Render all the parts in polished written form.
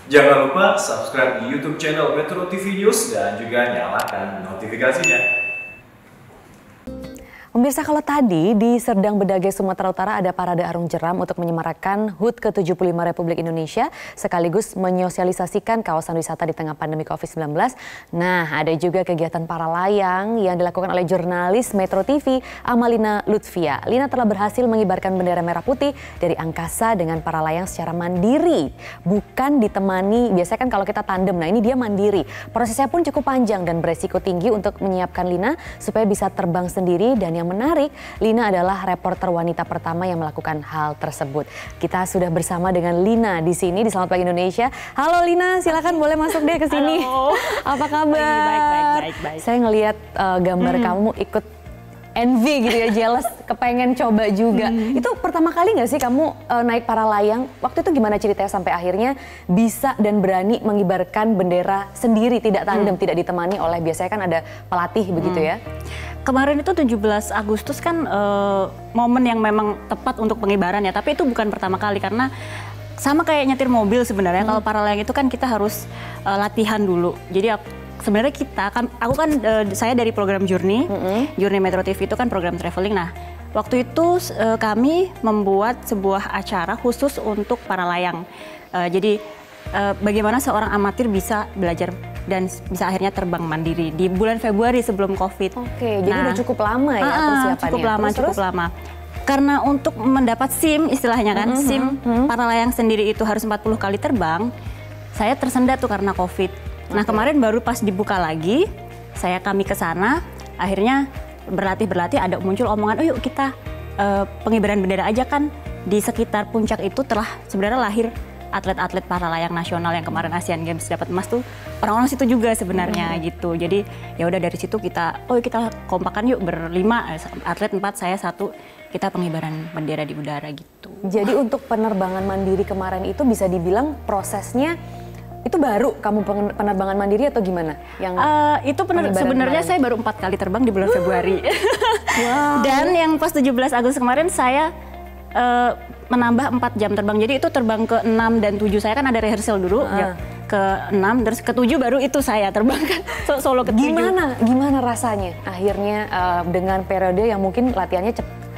Jangan lupa subscribe di YouTube channel Metro TV News dan juga nyalakan notifikasinya. Pemirsa, kalau tadi di Serdang Bedagai, Sumatera Utara ada parade arung jeram untuk menyemarakan HUT ke-75 Republik Indonesia sekaligus menyosialisasikan kawasan wisata di tengah pandemi COVID-19. Nah, ada juga kegiatan para layang yang dilakukan oleh jurnalis Metro TV Amalina Lutfia. Lina telah berhasil mengibarkan bendera merah putih dari angkasa dengan para layang secara mandiri. Bukan ditemani, biasanya kan kalau kita tandem, nah ini dia mandiri. Prosesnya pun cukup panjang dan beresiko tinggi untuk menyiapkan Lina supaya bisa terbang sendiri, dan yang menarik, Lina adalah reporter wanita pertama yang melakukan hal tersebut. Kita sudah bersama dengan Lina di sini di Selamat Pagi Indonesia. Halo Lina, silakan boleh masuk deh ke sini. Halo. Apa kabar? Baik. Saya ngelihat gambar kamu ikut envy gitu ya, jealous, kepengen coba juga. Itu pertama kali nggak sih kamu naik para layang? Waktu itu gimana ceritanya sampai akhirnya bisa dan berani mengibarkan bendera sendiri, tidak tandem, tidak ditemani oleh, biasanya kan ada pelatih begitu ya? Kemarin itu 17 Agustus kan momen yang memang tepat untuk pengibaran ya, tapi itu bukan pertama kali karena sama kayak nyetir mobil sebenarnya. Kalau para layang itu kan kita harus latihan dulu. Jadi sebenarnya saya dari program Journey Metro TV itu kan program traveling. Nah, waktu itu kami membuat sebuah acara khusus untuk para layang. Jadi bagaimana seorang amatir bisa belajar dan bisa akhirnya terbang mandiri di bulan Februari sebelum COVID. Oke, jadi udah cukup lama ya persiapannya. Cukup lama. Karena untuk mendapat SIM istilahnya kan, SIM para layang sendiri itu harus 40 kali terbang. Saya tersendat tuh karena COVID. Nah, kemarin baru pas dibuka lagi, kami ke sana, akhirnya berlatih ada muncul omongan, "Oh yuk kita pengibaran bendera aja kan." Di sekitar puncak itu telah sebenarnya lahir atlet-atlet para layang nasional yang kemarin Asian Games dapat emas tuh orang-orang situ juga sebenarnya gitu. Jadi ya udah dari situ kita kompakan yuk berlima, atlet 4, saya 1, kita pengibaran bendera di udara gitu. Jadi untuk penerbangan mandiri kemarin itu bisa dibilang prosesnya itu baru kamu penerbangan mandiri atau gimana? Itu sebenarnya saya baru 4 kali terbang di bulan Februari. Wow. Dan yang pas 17 Agustus kemarin saya menambah 4 jam terbang. Jadi itu terbang ke 6 dan 7. Saya kan ada rehearsal dulu ke 6, terus ke 7 baru itu saya terbang kan solo ke 7. Gimana rasanya akhirnya dengan periode yang mungkin latihannya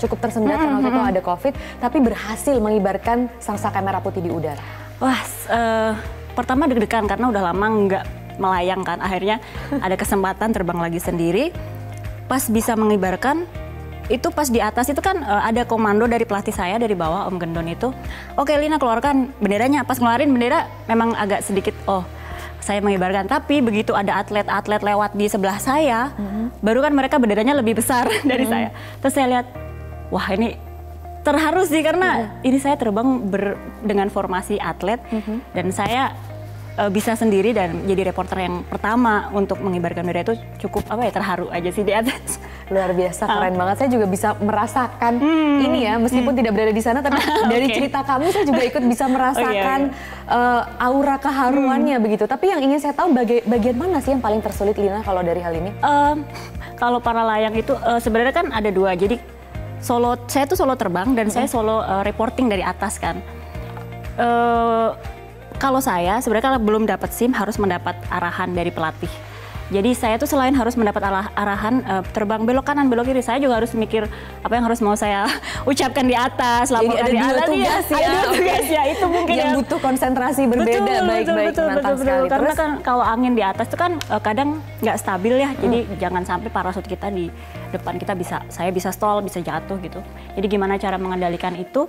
cukup tersendat karena waktu itu ada COVID, tapi berhasil mengibarkan sangsaka merah putih di udara? Wah, pertama deg-degan karena udah lama nggak melayang kan. Akhirnya ada kesempatan terbang lagi sendiri. Pas bisa mengibarkan, itu pas di atas itu kan ada komando dari pelatih saya dari bawah, Om Gendon itu. "Oke Lina, keluarkan benderanya." Pas ngeluarin bendera memang agak sedikit, saya mengibarkan. Tapi begitu ada atlet-atlet lewat di sebelah saya, baru kan mereka benderanya lebih besar dari saya. Terus saya lihat, wah ini terharu sih karena ini saya terbang dengan formasi atlet dan saya bisa sendiri dan jadi reporter yang pertama untuk mengibarkan bendera itu cukup terharu aja sih di atas. Luar biasa, keren banget. Saya juga bisa merasakan ini ya, meskipun tidak berada di sana, tapi dari cerita kamu saya juga ikut bisa merasakan aura keharuannya begitu. Tapi yang ingin saya tahu bagian mana sih yang paling tersulit, Lina, kalau dari hal ini? Kalau para layang itu sebenarnya kan ada 2. Jadi saya tuh solo terbang dan saya solo reporting dari atas kan. Kalau saya sebenarnya kalau belum dapat SIM harus mendapat arahan dari pelatih. Jadi saya tuh selain harus mendapat arahan terbang belok kanan, belok kiri, saya juga harus mikir apa yang harus mau saya ucapkan di atas, laporkan di atas. Ada tugas ya, itu mungkin yang butuh konsentrasi berbeda. Betul. Karena kan kalau angin di atas itu kan kadang nggak stabil ya, jadi jangan sampai parasut kita di depan kita saya bisa stall, bisa jatuh gitu. Jadi gimana cara mengendalikan itu,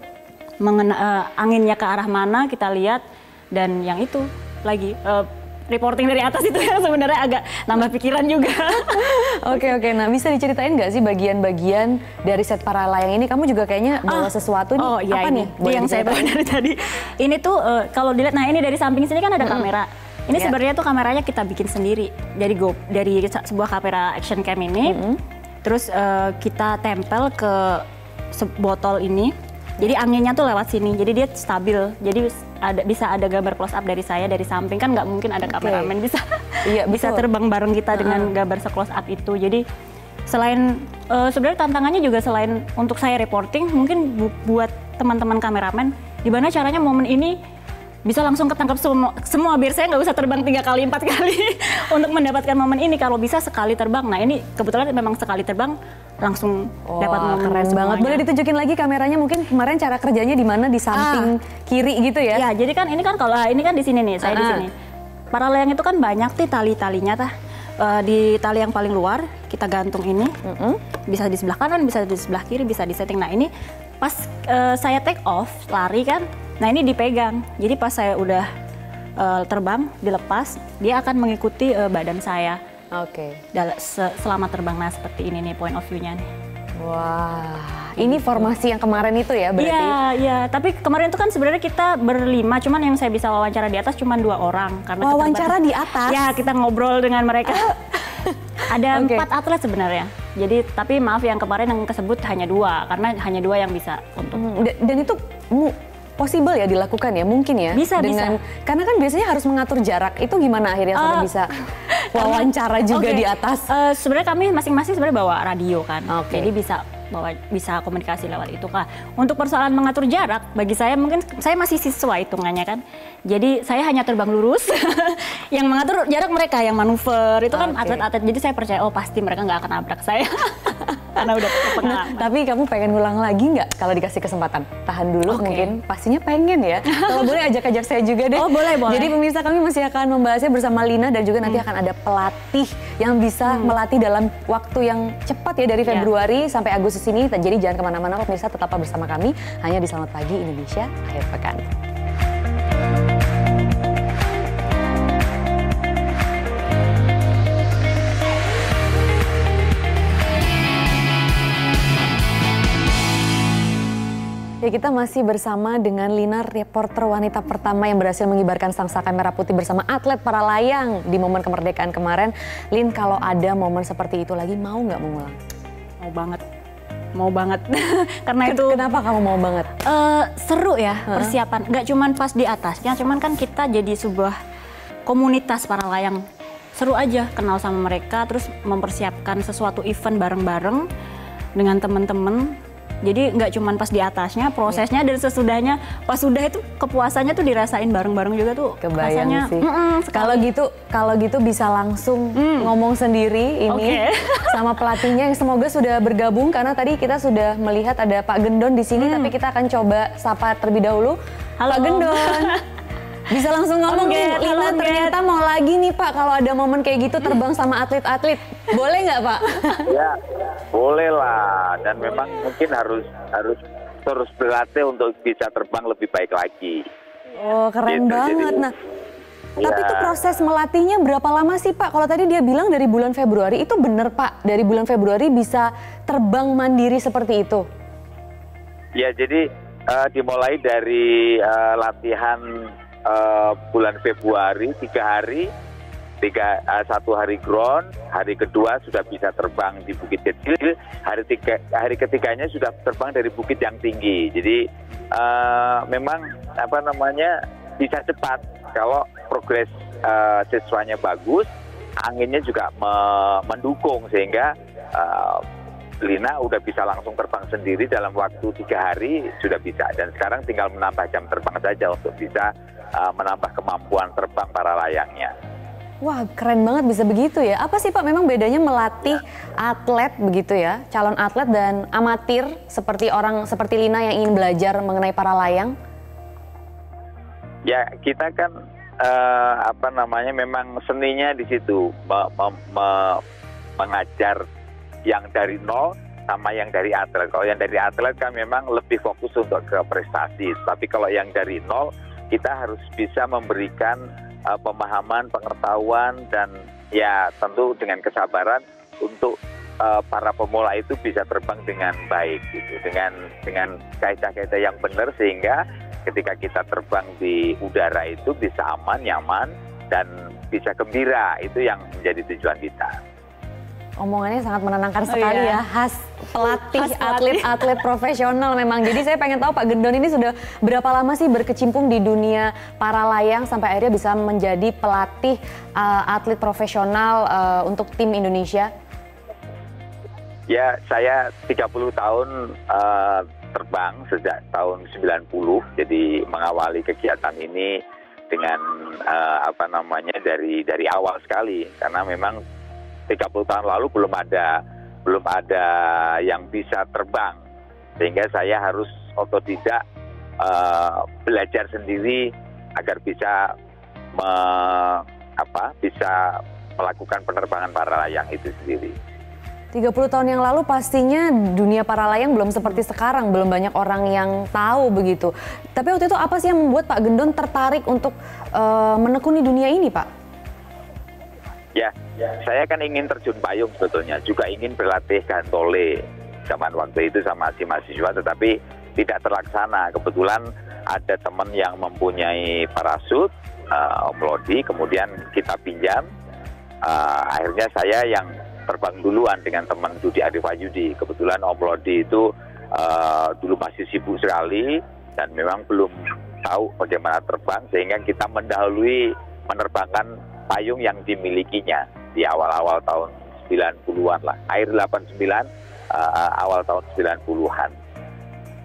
anginnya ke arah mana kita lihat. Dan yang itu lagi reporting dari atas itu yang sebenarnya agak nambah pikiran juga. Oke. Nah, bisa diceritain nggak sih bagian-bagian dari set para layang ini? Kamu juga kayaknya bawa sesuatu nih. Apa nih? Yang saya bawa dari tadi. Ini tuh kalau dilihat, nah ini dari samping sini kan ada kamera. Ini sebenarnya tuh kameranya kita bikin sendiri dari sebuah kamera action cam ini. Terus kita tempel ke botol ini. Jadi anginnya tuh lewat sini, jadi dia stabil. Jadi bisa ada gambar close up dari saya dari samping, kan nggak mungkin ada kameramen bisa terbang bareng kita dengan gambar se-close up itu. Jadi selain sebenarnya tantangannya juga selain untuk saya reporting, mungkin buat teman-teman kameramen, gimana caranya momen ini bisa langsung ketangkap semua biar saya nggak usah terbang 3 kali 4 kali untuk mendapatkan momen ini. Kalau bisa sekali terbang. Nah ini kebetulan memang sekali terbang langsung dapat momen. Keren semuanya. banget. Boleh ditunjukin lagi kameranya, mungkin kemarin cara kerjanya di mana, di samping kiri gitu ya? Ya jadi kan ini kan kalau ini kan di sini nih, saya di sini. Para layang itu kan banyak nih tali-talinya tah. Di tali yang paling luar kita gantung ini, bisa di sebelah kanan, bisa di sebelah kiri, bisa disetting. Nah ini pas saya take off lari kan, nah ini dipegang. Jadi pas saya udah terbang dilepas, dia akan mengikuti badan saya. Oke. Selama terbang. Nah seperti ini nih point of view-nya nih. Wah, ini formasi yang kemarin itu ya berarti? Iya. Tapi kemarin itu kan sebenarnya kita berlima, cuman yang saya bisa wawancara di atas cuma 2 orang. Karena wawancara di atas? Ya, kita ngobrol dengan mereka. Ada 4 atlet sebenarnya. Jadi, tapi maaf yang kemarin yang kesebut hanya 2, karena hanya 2 yang bisa untuk. Dan itu possible ya dilakukan ya, mungkin ya? Bisa. Karena kan biasanya harus mengatur jarak. Itu gimana akhirnya sampai bisa wawancara juga di atas? Sebenarnya kami masing-masing sebenarnya bawa radio kan, jadi bisa komunikasi lewat itu kah. Untuk persoalan mengatur jarak, bagi saya mungkin saya masih siswa hitungannya kan, jadi saya hanya terbang lurus. Yang mengatur jarak mereka yang manuver itu kan atlet-atlet, jadi saya percaya pasti mereka nggak akan nabrak saya. Karena udah pengalaman. Tapi kamu pengen ngulang lagi nggak kalau dikasih kesempatan? Tahan dulu mungkin, pastinya pengen ya. Kalau boleh ajak-ajak saya juga deh. Oh boleh. Jadi pemirsa, kami masih akan membahasnya bersama Lina, dan juga nanti akan ada pelatih yang bisa melatih dalam waktu yang cepat ya, dari Februari sampai Agustus ini. Jadi jangan kemana-mana pemirsa, tetaplah bersama kami hanya di Selamat Pagi Indonesia akhir pekan. Ya, kita masih bersama dengan Lina, reporter wanita pertama yang berhasil mengibarkan sangsaka merah putih bersama atlet para layang di momen kemerdekaan kemarin. Lin, kalau ada momen seperti itu lagi, mau nggak mengulang? Mau banget. Karena itu. Kenapa kamu mau banget? Seru ya persiapan. Nggak cuman pas di atasnya, cuman kan kita jadi sebuah komunitas para layang. Seru aja kenal sama mereka, terus mempersiapkan sesuatu event bareng-bareng dengan teman-teman. Jadi nggak cuma pas di atasnya, prosesnya dan sesudahnya, pas sudah itu kepuasannya tuh dirasain bareng-bareng juga tuh. Kebayang sih. Kalau gitu bisa langsung ngomong sendiri ini sama pelatihnya yang semoga sudah bergabung, karena tadi kita sudah melihat ada Pak Gendon di sini, tapi kita akan coba sapa terlebih dahulu. Halo Pak Gendon. Bisa langsung ngomong, Lina ternyata mau lagi nih Pak kalau ada momen kayak gitu terbang sama atlet-atlet. Boleh nggak Pak? Ya, boleh lah. Dan memang mungkin harus terus berlatih untuk bisa terbang lebih baik lagi. Oh, keren banget. Nah, tapi itu proses melatihnya berapa lama sih Pak? Kalau tadi dia bilang dari bulan Februari, itu bener Pak? Dari bulan Februari bisa terbang mandiri seperti itu? Ya, jadi dimulai dari latihan bulan Februari 3 hari, 1 hari ground, hari kedua sudah bisa terbang di bukit kecil, hari ketiganya sudah terbang dari bukit yang tinggi. Jadi memang bisa cepat kalau progres siswanya bagus, anginnya juga mendukung, sehingga Lina udah bisa langsung terbang sendiri dalam waktu 3 hari sudah bisa, dan sekarang tinggal menambah jam terbang saja untuk bisa menambah kemampuan terbang para layangnya. Wah, keren banget bisa begitu ya. Apa sih Pak memang bedanya melatih atlet begitu ya, calon atlet dan amatir seperti Lina yang ingin belajar mengenai para layang? Ya, kita kan memang seninya di situ, mengajar yang dari nol sama yang dari atlet. Kalau yang dari atlet kan memang lebih fokus untuk ke prestasi, tapi kalau yang dari nol kita harus bisa memberikan pemahaman, pengetahuan, dan ya tentu dengan kesabaran untuk para pemula itu bisa terbang dengan baik gitu, dengan kaidah-kaidah yang benar, sehingga ketika kita terbang di udara itu bisa aman, nyaman, dan bisa gembira. Itu yang menjadi tujuan kita. Omongannya sangat menenangkan sekali ya, khas pelatih atlet-atlet profesional memang. Jadi saya pengen tahu Pak Gendon ini sudah berapa lama sih berkecimpung di dunia para layang sampai akhirnya bisa menjadi pelatih atlet profesional untuk tim Indonesia? Ya, saya 30 tahun terbang sejak tahun 90, jadi mengawali kegiatan ini dengan dari awal sekali, karena memang 30 tahun lalu belum ada yang bisa terbang, sehingga saya harus otodidak belajar sendiri agar bisa melakukan penerbangan para layang itu sendiri. 30 tahun yang lalu pastinya dunia para layang belum seperti sekarang, belum banyak orang yang tahu begitu. Tapi waktu itu apa sih yang membuat Pak Gendon tertarik untuk menekuni dunia ini, Pak? Ya, saya kan ingin terjun payung sebetulnya, juga ingin berlatih gantole zaman waktu itu sama si mahasiswa, tetapi tidak terlaksana. Kebetulan ada teman yang mempunyai parasut, Om Lodi, kemudian kita pinjam. Akhirnya saya yang terbang duluan dengan teman Dudi Arif Wahyudi. Kebetulan Om Lodi itu dulu masih sibuk sekali dan memang belum tahu bagaimana terbang, sehingga kita mendahului menerbangkan payung yang dimilikinya di awal-awal tahun 90-an lah, akhir 89, awal tahun 90-an.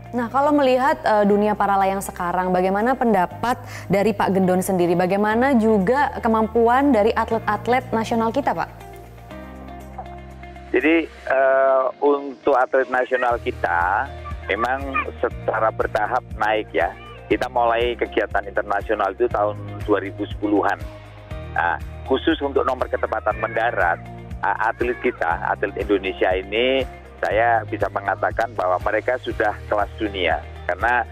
Nah, kalau melihat dunia para layang sekarang, bagaimana pendapat dari Pak Gendon sendiri? Bagaimana juga kemampuan dari atlet-atlet nasional kita, Pak? Jadi untuk atlet nasional kita memang secara bertahap naik ya. Kita mulai kegiatan internasional itu tahun 2010-an. Nah, khusus untuk nomor ketepatan mendarat, atlet kita, atlet Indonesia ini, saya bisa mengatakan bahwa mereka sudah kelas dunia. Karena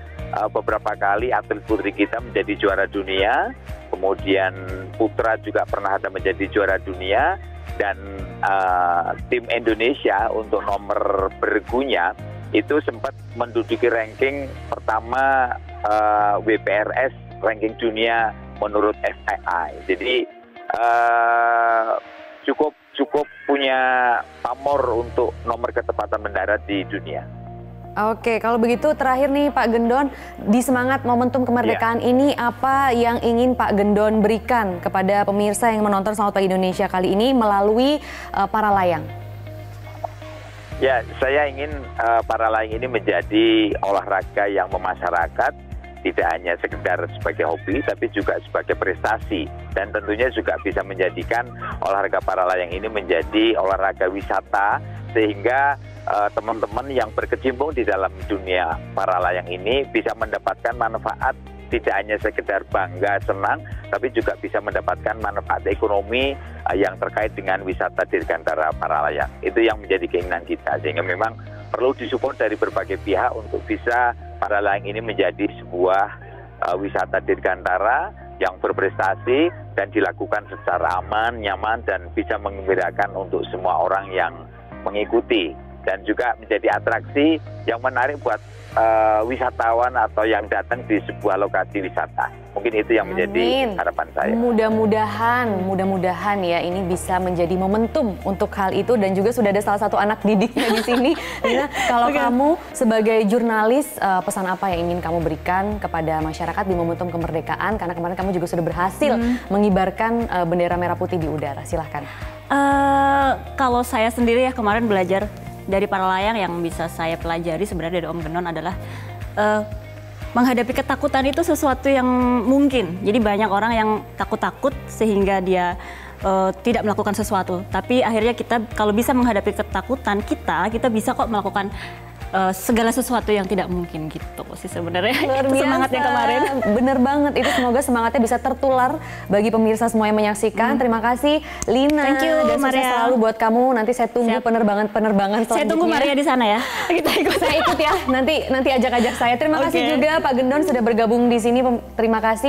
beberapa kali atlet putri kita menjadi juara dunia, kemudian putra juga pernah ada menjadi juara dunia, dan tim Indonesia untuk nomor bergunya itu sempat menduduki ranking pertama WPRS, ranking dunia menurut FII. Jadi cukup punya pamor untuk nomor ketepatan mendarat di dunia. Oke, kalau begitu terakhir nih Pak Gendon, di semangat momentum kemerdekaan ini apa yang ingin Pak Gendon berikan kepada pemirsa yang menonton Selamat Pagi Indonesia kali ini melalui para layang? Ya, saya ingin para layang ini menjadi olahraga yang memasyarakat, tidak hanya sekedar sebagai hobi, tapi juga sebagai prestasi. Dan tentunya juga bisa menjadikan olahraga para layang ini menjadi olahraga wisata, sehingga teman-teman yang berkecimpung di dalam dunia para layang ini bisa mendapatkan manfaat, tidak hanya sekedar bangga, senang, tapi juga bisa mendapatkan manfaat ekonomi yang terkait dengan wisata dirgantara para layang. Itu yang menjadi keinginan kita, sehingga memang perlu disupport dari berbagai pihak untuk bisa para layang ini menjadi sebuah wisata dirgantara yang berprestasi dan dilakukan secara aman, nyaman, dan bisa menggembirakan untuk semua orang yang mengikuti, dan juga menjadi atraksi yang menarik buat wisatawan atau yang datang di sebuah lokasi wisata. Mungkin itu yang menjadi harapan saya. Mudah-mudahan ya ini bisa menjadi momentum untuk hal itu, dan juga sudah ada salah satu anak didiknya di sini. Lina, kalau kamu sebagai jurnalis, pesan apa yang ingin kamu berikan kepada masyarakat di momentum kemerdekaan? Karena kemarin kamu juga sudah berhasil mengibarkan bendera merah putih di udara. Silahkan. Kalau saya sendiri ya kemarin belajar dari para layang, yang bisa saya pelajari sebenarnya dari Om Gendon adalah menghadapi ketakutan itu sesuatu yang mungkin. Jadi banyak orang yang takut-takut sehingga dia tidak melakukan sesuatu. Tapi akhirnya kita kalau bisa menghadapi ketakutan kita bisa kok melakukan segala sesuatu yang tidak mungkin gitu sih sebenarnya. Luar biasa. Semangatnya kemarin. Bener banget, itu semoga semangatnya bisa tertular bagi pemirsa semua yang menyaksikan. Terima kasih Lina. Thank you, dan sukses selalu buat kamu. Nanti saya tunggu penerbangan selanjutnya. Saya tunggu Maria di sana ya. Kita ikut. Saya ikut ya. Nanti ajak-ajak saya. Terima kasih juga Pak Gendon sudah bergabung di sini. Terima kasih.